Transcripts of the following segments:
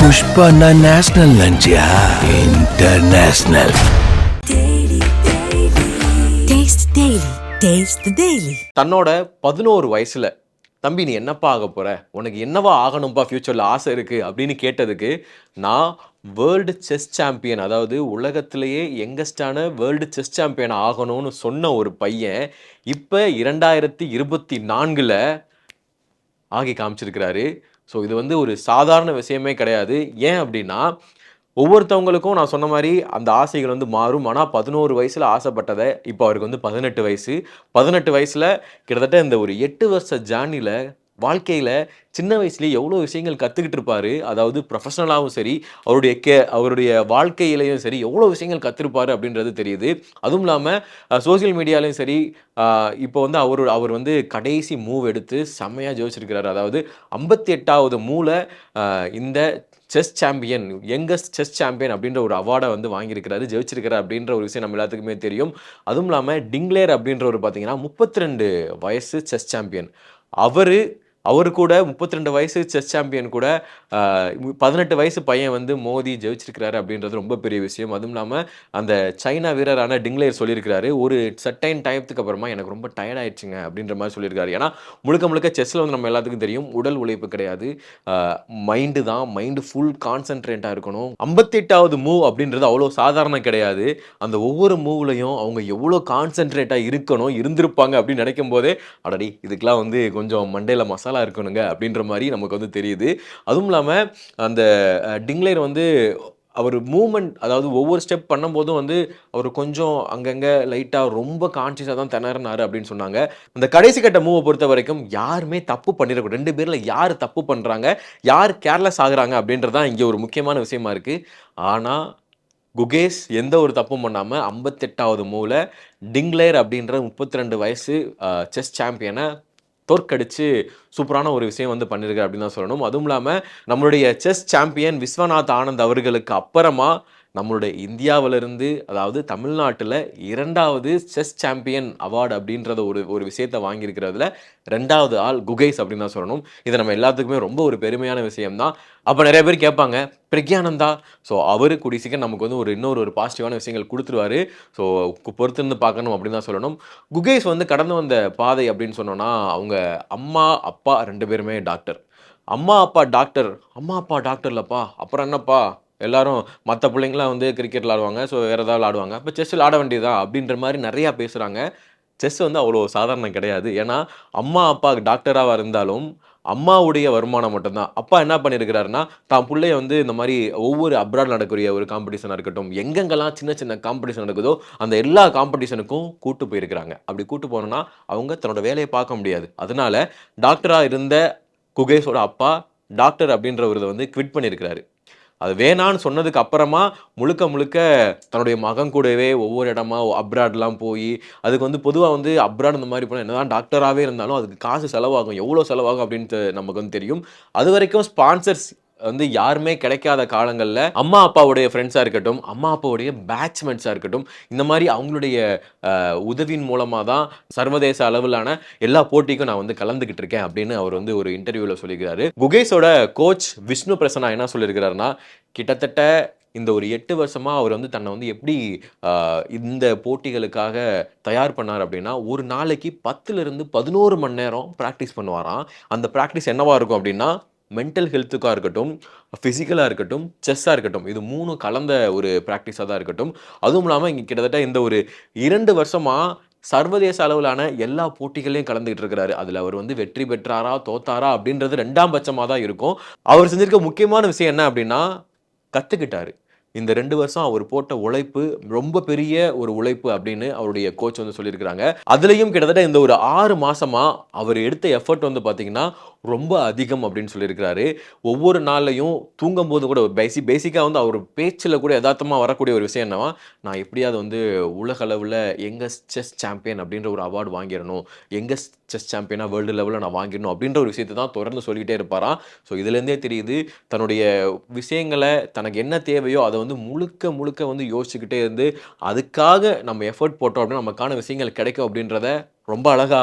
Pushpa national லஞ்சியா international. தன்னோட 11 வயசுல தம்பி நீ என்னப்பா ஆக போற, உனக்கு என்னவா ஆகணும்ப்பா ஃபியூச்சர்ல ஆசை இருக்கு அப்படின்னு கேட்டதுக்கு, நான் வேர்ல்டு செஸ் சாம்பியன், அதாவது உலகத்திலேயே யங்கஸ்டான வேர்ல்டு செஸ் சாம்பியன் ஆகணும்னு சொன்ன ஒரு பையன் இப்ப 2024ல ஆகி காமிச்சிருக்கிறாரு. ஸோ இது வந்து ஒரு சாதாரண விஷயமே கிடையாது. ஏன் அப்படின்னா, ஒவ்வொருத்தவங்களுக்கும் நான் சொன்ன மாரி அந்த ஆசைகள் வந்து மாறும். ஆனா 11 வயசுல ஆசைப்பட்டத, இப்போ அவருக்கு வந்து 18 வயசு. 18 வயசுல கிட்டத்தட்ட இந்த ஒரு 8 வருஷ ஜர்னில வாழ்க்கையில சின்ன வயசுலயே எவ்வளோ விஷயங்கள் கத்துக்கிட்டு இருப்பாரு. அதாவது ப்ரொஃபஷனலாவும் சரி, அவருடைய வாழ்க்கையிலயும் சரி, எவ்வளோ விஷயங்கள் கத்திருப்பாரு அப்படின்றது தெரியுது. அதுவும் இல்லாம சோசியல் மீடியாலயும் சரி, இப்போ வந்து அவர் வந்து கடைசி மூவ் எடுத்து செம்மையா ஜெயிச்சிருக்கிறாரு. அதாவது 58வது மூல இந்த chess champion, youngest chess champion அப்படின்ற ஒரு அவார்டை வந்து வாங்கியிருக்கிறாரு, ஜெயிச்சிருக்கிறார் அப்படின்ற ஒரு விஷயம் நம்ம எல்லாத்துக்குமே தெரியும். அதுவும் இல்லாமல் டிங்க்லேர் அப்படின்றவர் பார்த்தீங்கன்னா 32 வயசு செஸ் சாம்பியன். அவரு கூட 32 வயசு செஸ் சாம்பியன் கூட 18 வயசு பையன் வந்து மோதி ஜெயிச்சிருக்கிறாரு அப்படின்றது ரொம்ப பெரிய விஷயம். அதுவும் இல்லாமல் அந்த சைனா வீரரான டிங்க்லேர் சொல்லியிருக்கிறாரு, ஒரு சர்டைன் டயத்துக்கு அப்புறமா எனக்கு ரொம்ப டயர்ட் ஆயிடுச்சுங்க அப்படின்ற மாதிரி சொல்லியிருக்காரு. ஏன்னா முழுக்க முழுக்க செஸ்ஸில் வந்து நம்ம எல்லாத்துக்கும் தெரியும், உடல் உழைப்பு கிடையாது, மைண்டு தான். மைண்டு ஃபுல் கான்சென்ட்ரேட்டாக இருக்கணும். 58வது மூவ் அப்படின்றது அவ்வளோ சாதாரண கிடையாது. அந்த ஒவ்வொரு மூவ்லையும் அவங்க எவ்வளோ கான்சென்ட்ரேட்டாக இருந்திருப்பாங்க அப்படின்னு நினைக்கும் போதே, அடடி இதுக்கெல்லாம் வந்து கொஞ்சம் மண்டையில் மசாலா இருக்கணுங்க அப்படின்ற மாதிரி நமக்கு வந்து தெரியுது. அதுவும் இல்லாமல் அந்த டிங்க்லேர் வந்து அவர் மூவ்மெண்ட், அதாவது ஒவ்வொரு ஸ்டெப் பண்ணும்போதும் வந்து அவர் கொஞ்சம் அங்கங்கே லைட்டாக ரொம்ப கான்ஷியஸாக தான் திணறினாரு அப்படின்னு சொன்னாங்க. அந்த கடைசி கட்ட மூவை பொறுத்த வரைக்கும் யாருமே தப்பு பண்ணிடக்கூடாது. 2 பேரில் யார் தப்பு பண்ணுறாங்க, யார் கேர்லெஸ் ஆகுறாங்க அப்படின்றது தான் இங்கே ஒரு முக்கியமான விஷயமா இருக்குது. ஆனால் குகேஷ் எந்த ஒரு தப்பும் பண்ணாமல் 58வது மூவில் டிங்க்லேர் அப்படின்ற 32 வயசு செஸ் சாம்பியனை தோற்கடிச்சு சூப்பரான ஒரு விஷயம் வந்து பண்ணியிருக்காரு அப்படின்னு தான் சொல்லணும். அதுவும் இல்லாமல் நம்மளுடைய செஸ் சாம்பியன் விஸ்வநாத் ஆனந்த் அவர்களுக்கு அப்புறமா நம்மளுடைய இந்தியாவிலிருந்து, அதாவது தமிழ்நாட்டில் 2வது செஸ் சாம்பியன் அவார்டு அப்படின்றத ஒரு விஷயத்தை வாங்கியிருக்கிறதுல 2வது ஆள் குகேஷ் அப்படின்னு தான் சொல்லணும். இது நம்ம எல்லாத்துக்குமே ரொம்ப ஒரு பெருமையான விஷயம்தான். அப்போ நிறைய பேர் கேட்பாங்க, பிரக்யானந்தா, ஸோ அவரு கூடிய சீக்கிரம் நமக்கு வந்து இன்னொரு பாசிட்டிவான விஷயங்கள் கொடுத்துருவாரு. ஸோ பொறுத்திருந்து பார்க்கணும் அப்படின்னு தான் சொல்லணும். குகேஷ் வந்து கடந்து வந்த பாதை அப்படின்னு சொன்னோன்னா, அவங்க அம்மா அப்பா 2 பேருமே டாக்டர். அம்மா அப்பா டாக்டர் இல்லப்பா, அப்புறம் என்னப்பா எல்லாரும் மற்ற பிள்ளைங்களாம் வந்து கிரிக்கெட் விளாடுவாங்க, ஸோ வேறு ஏதாவது விளாடுவாங்க, இப்போ செஸ் விளாட வேண்டியதா அப்படின்ற மாதிரி நிறையா பேசுகிறாங்க. செஸ் வந்து அவ்வளோ சாதாரணம் கிடையாது. ஏன்னா அம்மா அப்பா டாக்டராக இருந்தாலும் அம்மாவுடைய வருமானம் மட்டும்தான். அப்பா என்ன பண்ணியிருக்கிறாருன்னா, தான் பிள்ளைய வந்து இந்த மாதிரி ஒவ்வொரு அப்ராட் நடக்கக்கூடிய ஒரு காம்படிஷனாக இருக்கட்டும், எங்கெங்கெல்லாம் சின்ன சின்ன காம்படிஷன் நடக்குதோ அந்த எல்லா காம்படிஷனுக்கும் கூட்டு போயிருக்கிறாங்க. அப்படி கூட்டு போனோம்னா அவங்க தன்னோட வேலையை பார்க்க முடியாது. அதனால டாக்டராக இருந்த குகேஷோட அப்பா டாக்டர் அப்படின்ற ஒரு இதை வந்து குவிட் பண்ணியிருக்கிறாரு. அது வேணான்னு சொன்னதுக்கு அப்புறமா முழுக்க முழுக்க தன்னுடைய மகன் கூடவே ஒவ்வொரு இடமா அப்ராட்லாம் போய், அதுக்கு வந்து பொதுவாக வந்து அப்ராட் இந்த மாதிரி போனால் என்னதான் டாக்டராகவே இருந்தாலும் அதுக்கு காசு செலவாகும், எவ்வளோ செலவாகும் அப்படின்ட்டு நமக்கு வந்து தெரியும். அது வரைக்கும் ஸ்பான்சர்ஸ் வந்து யாருமே கிடைக்காத காலங்களில் அம்மா அப்பாவுடைய ஃப்ரெண்ட்ஸாக இருக்கட்டும், அம்மா அப்பாவுடைய பேட்ச்மெண்ட்ஸாக இருக்கட்டும், இந்த மாதிரி அவங்களுடைய உதவியின் மூலமாக தான் சர்வதேச அளவிலான எல்லா போட்டிக்கும் நான் வந்து கலந்துக்கிட்டு இருக்கேன் அப்படின்னு அவர் வந்து ஒரு இன்டர்வியூவில் சொல்லியிருக்கிறாரு. குகேஷோட கோச் விஷ்ணு பிரசன்னா என்ன சொல்லியிருக்கிறாருன்னா, கிட்டத்தட்ட இந்த ஒரு 8 வருஷமா அவர் வந்து தன்னை வந்து எப்படி இந்த போட்டிகளுக்காக தயார் பண்ணார் அப்படின்னா, ஒரு நாளைக்கு 10லிருந்து 11 மணி நேரம் ப்ராக்டிஸ் பண்ணுவாராம். அந்த ப்ராக்டிஸ் என்னவா இருக்கும் அப்படின்னா, மென்டல் ஹெல்த்துக்காக இருக்கட்டும், ஃபிசிக்கலாக இருக்கட்டும், செஸ்ஸாக இருக்கட்டும், இது 3 கலந்த ஒரு ப்ராக்டிஸாக தான் இருக்கட்டும். அதுவும் இல்லாமல் இங்கே கிட்டத்தட்ட இந்த ஒரு 2 வருஷமா சர்வதேச அளவிலான எல்லா போட்டிகளையும் கலந்துகிட்டு இருக்கிறாரு. அதில் அவர் வந்து வெற்றி பெற்றாரா, தோத்தாரா அப்படின்றது 2ஆம் பட்சமாக தான் இருக்கும். அவர் செஞ்சிருக்க முக்கியமான விஷயம் என்ன அப்படின்னா, கத்துக்கிட்டாரு. இந்த 2 வருஷம் அவர் போட்ட உழைப்பு ரொம்ப பெரிய ஒரு உழைப்பு அப்படின்னு அவருடைய கோச் வந்து சொல்லியிருக்கிறாங்க. அதுலயும் கிட்டத்தட்ட இந்த ஒரு 6 மாசமா அவர் எடுத்த எஃபர்ட் வந்து பார்த்தீங்கன்னா, ரொம்ப அதிகம் அப்படின்னு சொல்லியிருக்கிறாரு. ஒவ்வொரு நாள்லயும் தூங்கும்போது கூட பேசிக்கா வந்து அவர் பேச்சுல கூட எதார்த்தமா வரக்கூடிய ஒரு விஷயம் என்னவா, நான் எப்படியாவது வந்து உலக அளவுல யங்கஸ்ட் செஸ் சாம்பியன் அப்படின்ற ஒரு அவார்டு வாங்கிரணும். யங்கஸ்ட் செஸ் சாம்பியனா வேர்ல்டு லெவல்ல நான் வாங்கிடணும் அப்படின்ற ஒரு விஷயத்த தான் தொடர்ந்து சொல்லிக்கிட்டே இருப்பாராம். ஸோ இதுலேருந்தே தெரியுது, தன்னுடைய விஷயங்கள தனக்கு என்ன தேவையோ அதை வந்து முழுக்க முழுக்க வந்து யோசிச்சுக்கிட்டே இருந்து, அதுக்காக நம்ம எஃபர்ட் போட்டோம் அப்படின்னா நமக்கான விஷயங்கள் கிடைக்கும் அப்படின்றத ரொம்ப அழகா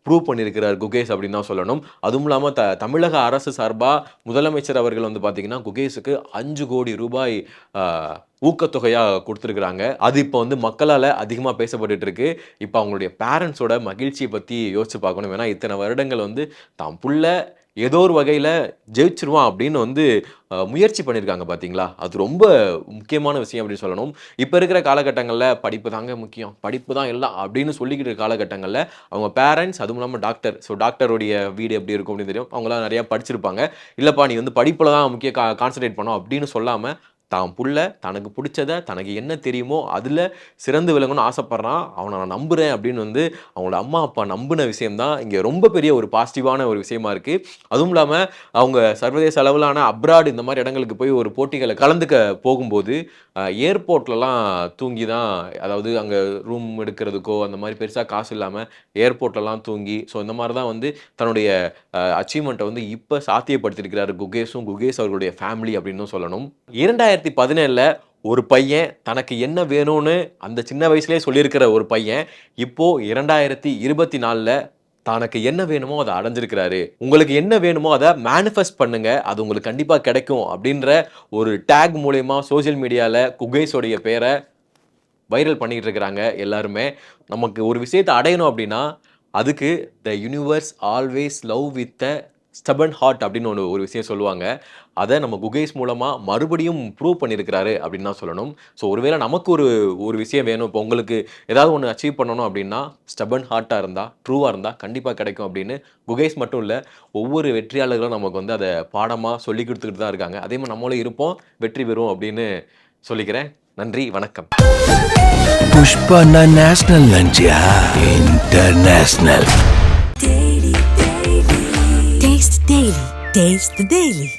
ப்ரூவ் பண்ணியிருக்கிறார் குகேஷ் அப்படின்னு தான் சொல்லணும். அதுவும் இல்லாமல் தமிழக அரசு சார்பாக முதலமைச்சர் அவர்கள் வந்து பார்த்தீங்கன்னா குகேஷுக்கு 5 கோடி ரூபாய் ஊக்கத்தொகையாக கொடுத்துருக்குறாங்க. அது இப்போ வந்து மக்களால் அதிகமாக பேசப்பட்டுட்டு இருக்கு. இப்போ அவங்களுடைய பேரண்ட்ஸோட மகிழ்ச்சியை பற்றி யோசிச்சு பார்க்கணும். ஏன்னா இத்தனை வருடங்கள் வந்து தான் புள்ள ஏதோ ஒரு வகையில் ஜெயிச்சிருவான் அப்படின்னு வந்து முயற்சி பண்ணியிருக்காங்க பார்த்தீங்களா? அது ரொம்ப முக்கியமான விஷயம் அப்படின்னு சொல்லணும். இப்போ இருக்கிற காலகட்டங்களில் படிப்பு தாங்க முக்கியம், படிப்பு தான் எல்லாம் அப்படின்னு சொல்லிக்கிட்டு இருக்க காலகட்டங்களில் அவங்க பேரண்ட்ஸ், அதுவும் இல்லாமல் டாக்டர், ஸோ டாக்டருடைய வீடு எப்படி இருக்கும் அப்படின்னு தெரியும். அவங்களாம் நிறையா படிச்சிருப்பாங்க. இல்லைப்பா நீ வந்து படிப்பில் தான் முக்கிய கான்சன்ட்ரேட் பண்ணோம் அப்படின்னு சொல்லாமல் தான் புள்ள தனக்கு பிடிச்சத தனக்கு என்ன தெரியுமோ அதில் சிறந்து விளங்கணும்னு ஆசைப்பட்றான், அவனை நான் நம்புகிறேன் அப்படின்னு வந்து அவங்களோட அம்மா அப்பா நம்பின விஷயம்தான் இங்கே ரொம்ப பெரிய ஒரு பாசிட்டிவான ஒரு விஷயமா இருக்குது. அதுவும் இல்லாமல் அவங்க சர்வதேச அளவிலான அப்ராட் இந்த மாதிரி இடங்களுக்கு போய் ஒரு போட்டிகளை கலந்துக்க போகும்போது ஏர்போர்ட்லலாம் தூங்கி தான், அதாவது அங்கே ரூம் எடுக்கிறதுக்கோ அந்த மாதிரி பெருசாக காசு இல்லாமல் ஏர்போர்ட்லலாம் தூங்கி, ஸோ இந்த மாதிரி தான் வந்து தன்னுடைய அச்சீவ்மெண்ட்டை வந்து இப்போ சாத்தியப்படுத்தியிருக்கிறார் குகேஷ் அவர்களுடைய ஃபேமிலி அப்படின்னு சொல்லணும். 2017 ஒரு பையன் தனக்கு என்ன வேணும்னு அந்த சின்ன வயசுலேயே சொல்லியிருக்கிற ஒரு பையன் இப்போ 2024 தனக்கு என்ன வேணுமோ அதை அடைஞ்சிருக்கிறாரு. உங்களுக்கு என்ன வேணுமோ அதை மேனிஃபெஸ்ட் பண்ணுங்க, அது உங்களுக்கு கண்டிப்பாக கிடைக்கும் அப்படின்ற ஒரு டேக் மூலயமா சோசியல் மீடியாவில் குகேஷோடைய பேரை வைரல் பண்ணிட்டு இருக்கிறாங்க எல்லாருமே. நமக்கு ஒரு விஷயத்தை அடையணும் அப்படின்னா அதுக்கு the universe always love with a stubborn heart அப்படின்னு ஒரு விஷயம் சொல்லுவாங்க. அதை நம்ம குகேஷ் மூலமாக மறுபடியும் ப்ரூவ் பண்ணியிருக்கிறாரு அப்படின்னு தான் சொல்லணும். ஸோ ஒருவேளை நமக்கு ஒரு விஷயம் வேணும், இப்போ உங்களுக்கு ஏதாவது ஒன்று அச்சீவ் பண்ணணும் அப்படின்னா ஸ்டபன் ஹார்ட்டாக இருந்தால், ட்ரூவாக இருந்தால் கண்டிப்பாக கிடைக்கும் அப்படின்னு குகேஷ் மட்டும் இல்லை, ஒவ்வொரு வெற்றியாளர்களும் நமக்கு வந்து அதை பாடமாக சொல்லி கொடுத்துக்கிட்டு தான் இருக்காங்க. அதே மாதிரி நம்மளும் இருப்போம், வெற்றி பெறும் அப்படின்னு சொல்லிக்கிறேன். நன்றி, வணக்கம். புஷ்பா நேஷனல் லஞ்சியா இன்டர்நேஷனல். Taste the Daily.